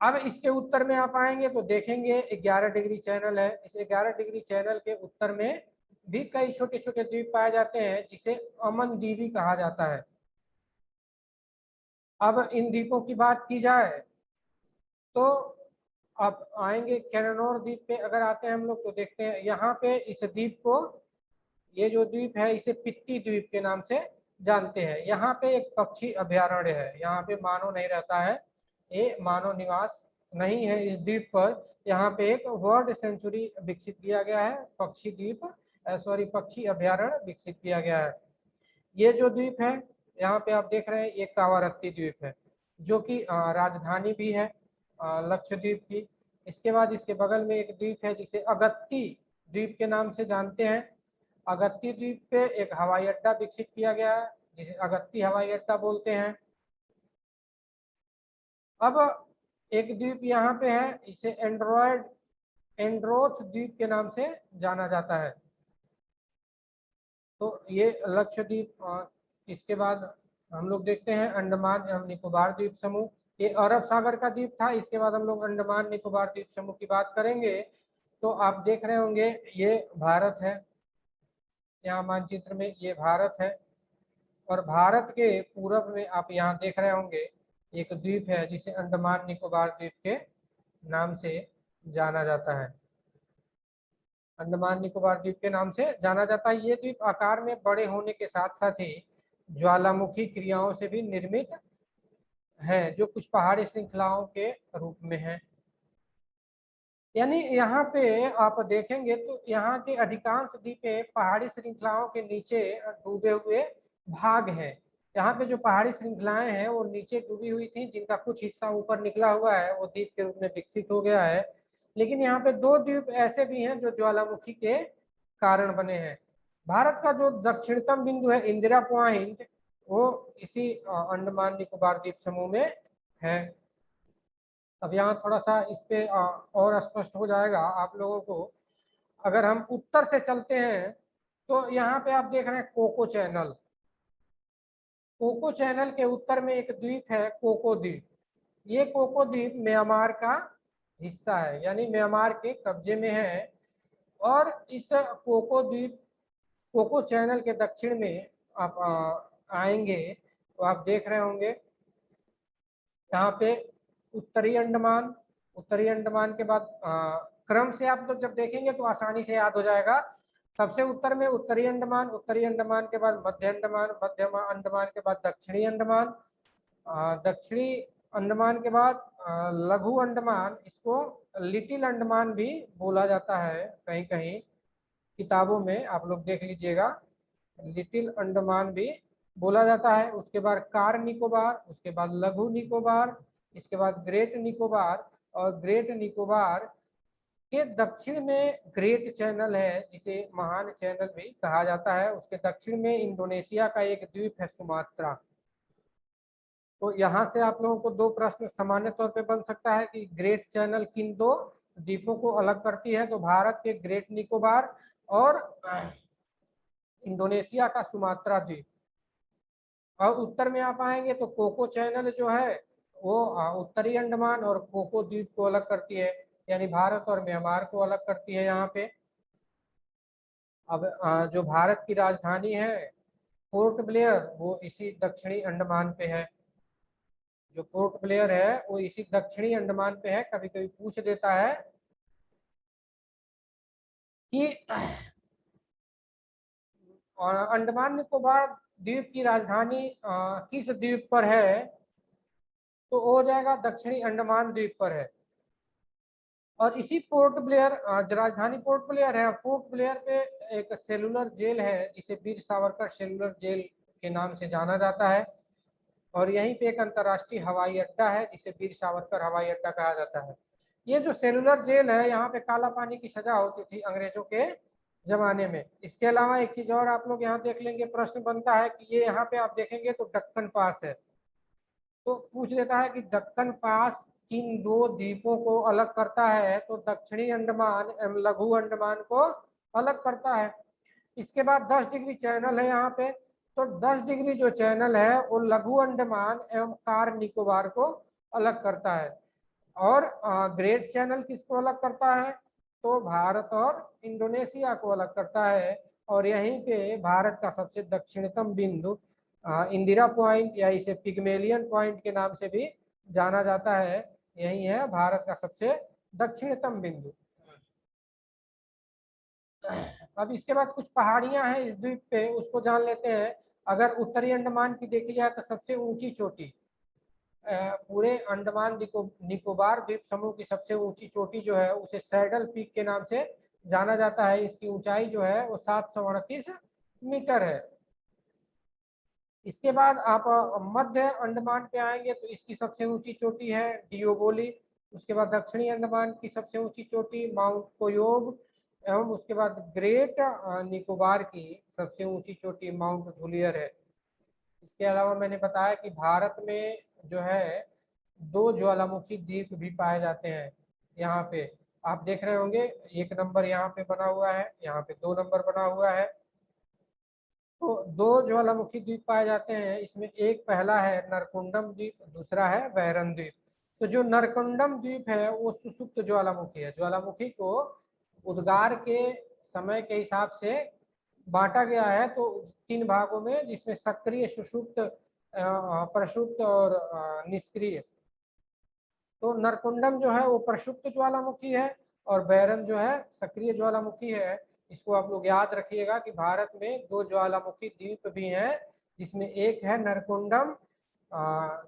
अब इसके उत्तर में आप आएंगे तो देखेंगे 11 डिग्री चैनल है। इस 11 डिग्री चैनल के उत्तर में भी कई छोटे छोटे द्वीप पाए जाते हैं जिसे अमन द्वीपी कहा जाता है। अब इन द्वीपों की बात की जाए तो आप आएंगे कैननोर द्वीप पे, अगर आते हैं हम लोग तो देखते हैं यहाँ पे इस द्वीप को, ये जो द्वीप है इसे पित्ती द्वीप के नाम से जानते हैं। यहाँ पे एक पक्षी अभयारण्य है, यहाँ पे मानव नहीं रहता है, ये मानव निवास नहीं है इस द्वीप पर। यहाँ पे एक वर्ल्ड सेंचुरी विकसित किया गया है, पक्षी द्वीप सॉरी पक्षी अभयारण्य विकसित किया गया है। ये जो द्वीप है यहाँ पे आप देख रहे हैं, ये कावारत्ती द्वीप है, जो कि राजधानी भी है लक्षद्वीप की। इसके बाद इसके बगल में एक द्वीप है जिसे अगत्ती द्वीप के नाम से जानते हैं। अगत्ती द्वीप पे एक हवाई अड्डा विकसित किया गया है, जिसे अगत्ती हवाई अड्डा बोलते हैं। अब एक द्वीप यहाँ पे है, इसे एंड्रोथ द्वीप के नाम से जाना जाता है। तो ये लक्षद्वीप। इसके बाद हम लोग देखते हैं अंडमान एवं निकोबार द्वीप समूह, ये अरब सागर का द्वीप था। इसके बाद हम लोग अंडमान निकोबार द्वीप समूह की बात करेंगे। तो आप देख रहे होंगे ये भारत है, यहाँ मानचित्र में ये भारत है, और भारत के पूरब में आप यहाँ देख रहे होंगे एक द्वीप है जिसे अंडमान निकोबार द्वीप के नाम से जाना जाता है। अंडमान निकोबार द्वीप के नाम से जाना जाता है। ये द्वीप आकार में बड़े होने के साथ साथ ही ज्वालामुखी क्रियाओं से भी निर्मित है, जो कुछ पहाड़ी श्रृंखलाओं के रूप में है। यानी यहाँ पे आप देखेंगे तो यहाँ के अधिकांश द्वीपें पहाड़ी श्रृंखलाओं के नीचे डूबे हुए भाग हैं। यहाँ पे जो पहाड़ी श्रृंखलाएं हैं वो नीचे डूबी हुई थी, जिनका कुछ हिस्सा ऊपर निकला हुआ है, वो द्वीप के रूप में विकसित हो गया है। लेकिन यहाँ पे दो द्वीप ऐसे भी हैं जो ज्वालामुखी के कारण बने हैं। भारत का जो दक्षिणतम बिंदु है इंदिरा पॉइंट, वो इसी अंडमान निकोबार द्वीप समूह में है। अब यहाँ थोड़ा सा इस पे और स्पष्ट हो जाएगा आप लोगों को। अगर हम उत्तर से चलते हैं तो यहाँ पे आप देख रहे हैं कोको चैनल। कोको चैनल के उत्तर में एक द्वीप है कोको द्वीप। ये कोको द्वीप म्यांमार का हिस्सा है, यानी म्यांमार के कब्जे में है। और इस कोको द्वीप कोको चैनल के दक्षिण में आप आएंगे तो आप देख रहे होंगे यहाँ पे उत्तरी अंडमान के बाद क्रम से आप लोग जब देखेंगे तो आसानी से याद हो जाएगा। सबसे उत्तर में उत्तरी अंडमान के बाद मध्य अंडमान के बाद दक्षिणी अंडमान के बाद लघु अंडमान, इसको लिटिल अंडमान भी बोला जाता है। कहीं कहीं किताबों में आप लोग देख लीजिएगा, लिटिल अंडमान भी बोला जाता है। उसके बाद कार निकोबार, उसके बाद लघु निकोबार, इसके बाद ग्रेट निकोबार। और ग्रेट निकोबार के दक्षिण में ग्रेट चैनल है, जिसे महान चैनल भी कहा जाता है। उसके दक्षिण में इंडोनेशिया का एक द्वीप है सुमात्रा। तो यहाँ से आप लोगों को दो प्रश्न सामान्य तौर पे बन सकता है कि ग्रेट चैनल किन दो द्वीपों को अलग करती है। तो भारत के ग्रेट निकोबार और इंडोनेशिया का सुमात्रा द्वीप। और उत्तर में आप आएंगे तो कोको चैनल जो है वो उत्तरी अंडमान और कोको द्वीप को अलग करती है, यानी भारत और म्यांमार को अलग करती है यहाँ पे। अब जो भारत की राजधानी है पोर्ट ब्लेयर, वो इसी दक्षिणी अंडमान पे है। जो पोर्ट ब्लेयर है वो इसी दक्षिणी अंडमान पे है। कभी कभी पूछ देता है कि अंडमान निकोबार द्वीप की राजधानी किस द्वीप पर है, तो हो जाएगा दक्षिणी अंडमान द्वीप पर है। और इसी पोर्ट ब्लेयर जो राजधानी पोर्ट ब्लेयर है, पोर्ट ब्लेयर पे एक सेलुलर जेल है जिसे वीर सावरकर सेलुलर जेल के नाम से जाना जाता है। और यहीं पे एक अंतर्राष्ट्रीय हवाई अड्डा है जिसे वीर सावरकर हवाई अड्डा कहा जाता है। ये जो सेलुलर जेल है, यहाँ पे काला पानी की सजा होती थी अंग्रेजों के जमाने में। इसके अलावा एक चीज और आप लोग यहाँ देख लेंगे, प्रश्न बनता है कि ये यहाँ पे आप देखेंगे तो दक्कन पास है, तो पूछ लेता है कि दक्कन पास किन दो द्वीपों को अलग करता है, तो दक्षिणी अंडमान एवं लघु अंडमान को अलग करता है। इसके बाद 10 डिग्री चैनल है यहाँ पे, तो 10 डिग्री जो चैनल है वो लघु अंडमान एवं कार निकोबार को अलग करता है। और ग्रेट चैनल किसको अलग करता है, तो भारत और इंडोनेशिया को अलग करता है। और यहीं पे भारत का सबसे दक्षिणतम बिंदु इंदिरा पॉइंट या इसे पिग्मेलियन पॉइंट के नाम से भी जाना जाता है, यही है भारत का सबसे दक्षिणतम बिंदु। अब इसके बाद कुछ पहाड़ियां हैं इस द्वीप पे, उसको जान लेते हैं। अगर उत्तरी अंडमान की देखी जाए तो सबसे ऊंची चोटी पूरे अंडमान निकोबार द्वीप समूह की सबसे ऊंची चोटी जो है उसे सैडल पीक के नाम से जाना जाता है। इसकी ऊंचाई जो है वो 738 मीटर है। इसके बाद आप मध्य अंडमान पे आएंगे तो इसकी सबसे ऊंची चोटी है डियोबोली। उसके बाद दक्षिणी अंडमान की सबसे ऊंची चोटी माउंट कोयोब एवं उसके बाद ग्रेट निकोबार की सबसे ऊंची चोटी माउंट धुलियर है। इसके अलावा मैंने बताया कि भारत में जो है 2 ज्वालामुखी द्वीप भी पाए जाते हैं। यहाँ पे आप देख रहे होंगे 1 नंबर यहाँ पे बना हुआ है, यहाँ पे 2 नंबर बना हुआ है। तो 2 ज्वालामुखी द्वीप पाए जाते हैं। इसमें एक पहला है नरकुंडम द्वीप, दूसरा है वैरन द्वीप। तो जो नरकुंडम द्वीप है वो सुषुप्त ज्वालामुखी है। ज्वालामुखी को उद्गार के समय के हिसाब से बांटा गया है तो 3 भागों में, जिसमें सक्रिय, सुषुप्त, प्रसुप्त और निष्क्रिय। तो नरकुंडम जो है वो प्रसुप्त ज्वालामुखी है और बैरन जो है सक्रिय ज्वालामुखी है। इसको आप लोग याद रखिएगा कि भारत में 2 ज्वालामुखी द्वीप भी हैं, जिसमें एक है नरकुंडम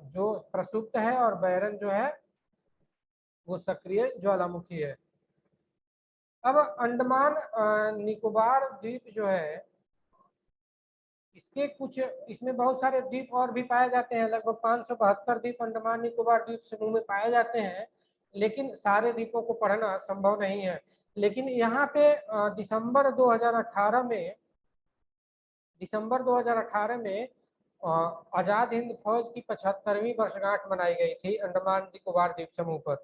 जो प्रसुप्त है और बैरन जो है वो सक्रिय ज्वालामुखी है। अब अंडमान निकोबार द्वीप जो है इसके कुछ, इसमें बहुत सारे द्वीप और भी पाए जाते हैं। लगभग 572 द्वीप अंडमान निकोबार द्वीप समूह में पाए जाते हैं, लेकिन सारे द्वीपों को पढ़ना संभव नहीं है। लेकिन यहाँ पे दिसंबर 2018 में आजाद हिंद फौज की 75वीं वर्षगांठ मनाई गई थी अंडमान निकोबार द्वीप समूह पर।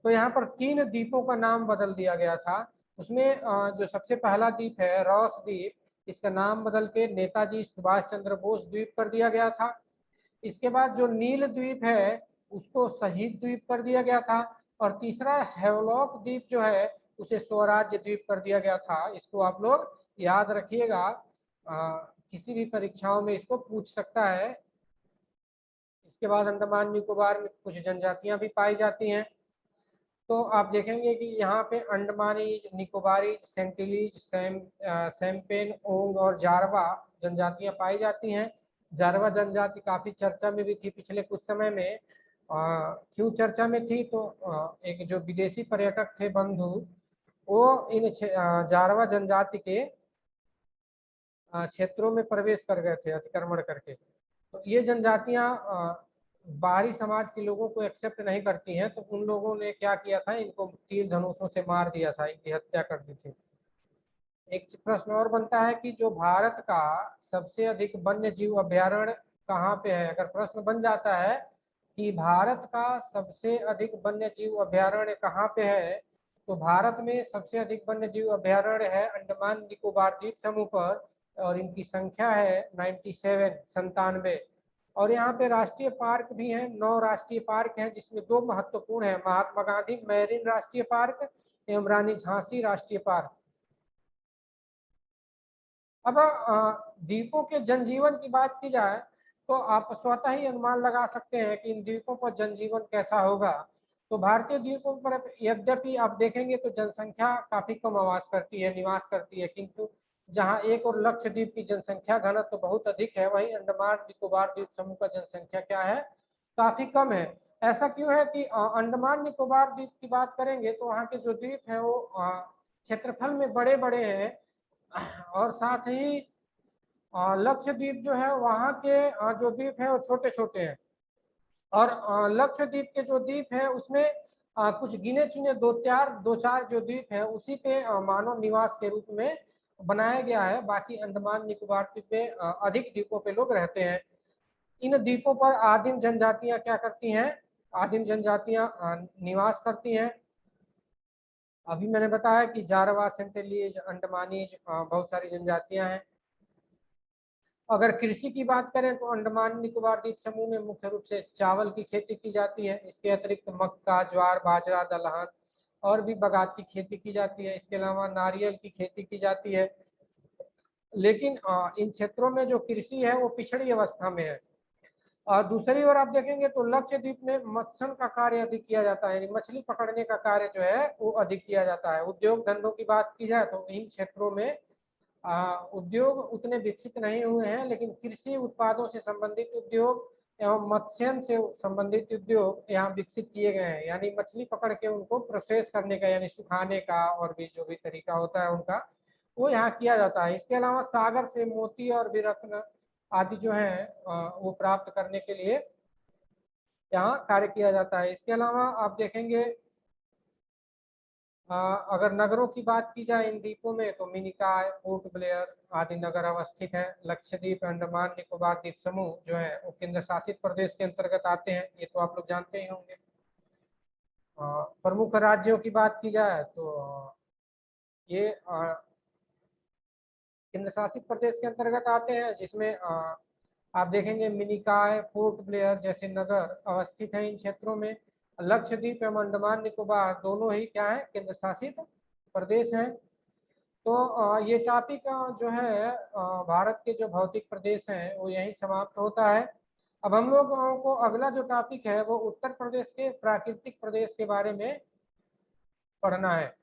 तो यहाँ पर 3 द्वीपों का नाम बदल दिया गया था। उसमें जो सबसे पहला द्वीप है रॉस द्वीप, इसका नाम बदल के नेताजी सुभाष चंद्र बोस द्वीप कर दिया गया था। इसके बाद जो नील द्वीप है उसको शहीद द्वीप कर दिया गया था। और तीसरा हेवलॉक द्वीप जो है उसे स्वराज्य द्वीप कर दिया गया था। इसको आप लोग याद रखिएगा, किसी भी परीक्षाओं में इसको पूछ सकता है। इसके बाद अंडमान निकोबार में कुछ जनजातियां भी पाई जाती हैं। तो आप देखेंगे कि यहाँ पे अंडमानीज, निकोबारीज, सेंटिलीज, सैम्पेन, ओंग और जारवा जनजातियां पाई जाती हैं। जारवा जनजाति काफी चर्चा में भी थी पिछले कुछ समय में। क्यों चर्चा में थी, तो एक जो विदेशी पर्यटक थे बंधु, वो इन जारवा जनजाति के क्षेत्रों में प्रवेश कर गए थे अतिक्रमण करके। तो ये जनजातियां बाहरी समाज के लोगों को एक्सेप्ट नहीं करती हैं, तो उन लोगों ने क्या किया था, इनको तीर धनुषों से मार दिया था, इनकी हत्या कर दी थी। एक प्रश्न और बनता है कि जो भारत का सबसे अधिक वन्य जीव अभ्यारण्य कहाँ पे है। अगर प्रश्न बन जाता है कि भारत का सबसे अधिक वन्य जीव अभ्यारण्य कहाँ पे है, तो भारत में सबसे अधिक वन्य जीव अभ्यारण्य है अंडमान निकोबार द्वीप समूह पर, और इनकी संख्या है 97। और यहाँ पे राष्ट्रीय पार्क भी हैं, 9 राष्ट्रीय पार्क हैं, जिसमें 2 महत्वपूर्ण है, महात्मा गांधी मैरीन राष्ट्रीय पार्क एवं रानी झांसी राष्ट्रीय पार्क। अब द्वीपों के जनजीवन की बात की जाए तो आप स्वतः ही अनुमान लगा सकते हैं कि इन द्वीपों पर जनजीवन कैसा होगा। तो भारतीय द्वीपों पर यद्यपि आप देखेंगे तो जनसंख्या काफी कम आवास करती है, निवास करती है, किंतु जहां एक और लक्षद्वीप की जनसंख्या घनत्व तो बहुत अधिक है, वहीं अंडमान निकोबार द्वीप समूह का जनसंख्या क्या है, काफी कम है। ऐसा क्यों है कि अंडमान निकोबार द्वीप की बात करेंगे तो वहाँ के जो द्वीप है वो क्षेत्रफल में बड़े बड़े हैं, और साथ ही लक्षद्वीप जो है वहाँ के जो द्वीप है वो छोटे छोटे हैं। और लक्षद्वीप के जो द्वीप है उसमें कुछ गिने चुने दो चार जो द्वीप है उसी पे मानव निवास के रूप में बनाया गया है। बाकी अंडमान निकोबार द्वीप पे अधिक द्वीपों पे लोग रहते हैं। इन द्वीपों पर आदिम जनजातियां क्या करती हैं, आदिम जनजातियां निवास करती हैं। अभी मैंने बताया कि जारवा, सेंटिलीज, अंडमानीज बहुत सारी जनजातियां हैं। अगर कृषि की बात करें तो अंडमान निकोबार द्वीप समूह में मुख्य रूप से चावल की खेती की जाती है। इसके अतिरिक्त मक्का, ज्वार, बाजरा, दलहन और भी बागायती खेती की जाती है। इसके अलावा नारियल की खेती की जाती है। लेकिन इन क्षेत्रों में जो कृषि है वो पिछड़ी अवस्था में है। और दूसरी ओर आप देखेंगे तो लक्षद्वीप में मत्स्य का कार्य अधिक किया जाता है, यानी मछली पकड़ने का कार्य जो है वो अधिक किया जाता है। उद्योग धंधों की बात की जाए तो इन क्षेत्रों में उद्योग उतने विकसित नहीं हुए हैं, लेकिन कृषि उत्पादों से संबंधित उद्योग एवं मत्स्य से संबंधित उद्योग यहाँ विकसित किए गए हैं। यानी मछली पकड़ के उनको प्रोसेस करने का, यानी सुखाने का और भी जो भी तरीका होता है उनका, वो यहाँ किया जाता है। इसके अलावा सागर से मोती और भी रत्न आदि जो है वो प्राप्त करने के लिए यहाँ कार्य किया जाता है। इसके अलावा आप देखेंगे अगर नगरों की बात की जाए इन द्वीपों में, तो मिनिकॉय, पोर्ट ब्लेयर आदि नगर अवस्थित हैं। लक्षद्वीप, अंडमान निकोबार द्वीप समूह जो है वो केंद्र शासित प्रदेश के अंतर्गत आते हैं, ये तो आप लोग जानते ही होंगे। प्रमुख राज्यों की बात की जाए तो ये केंद्र शासित प्रदेश के अंतर्गत आते हैं, जिसमें आप देखेंगे मिनिकॉय, पोर्ट ब्लेयर जैसे नगर अवस्थित हैं इन क्षेत्रों में। लक्षद्वीप एवं अंडमान निकोबार दोनों ही क्या है, केंद्र शासित प्रदेश हैं। तो ये टॉपिक जो है भारत के जो भौतिक प्रदेश हैं वो यहीं समाप्त होता है। अब हम लोगों को अगला जो टॉपिक है वो उत्तर प्रदेश के प्राकृतिक प्रदेश के बारे में पढ़ना है।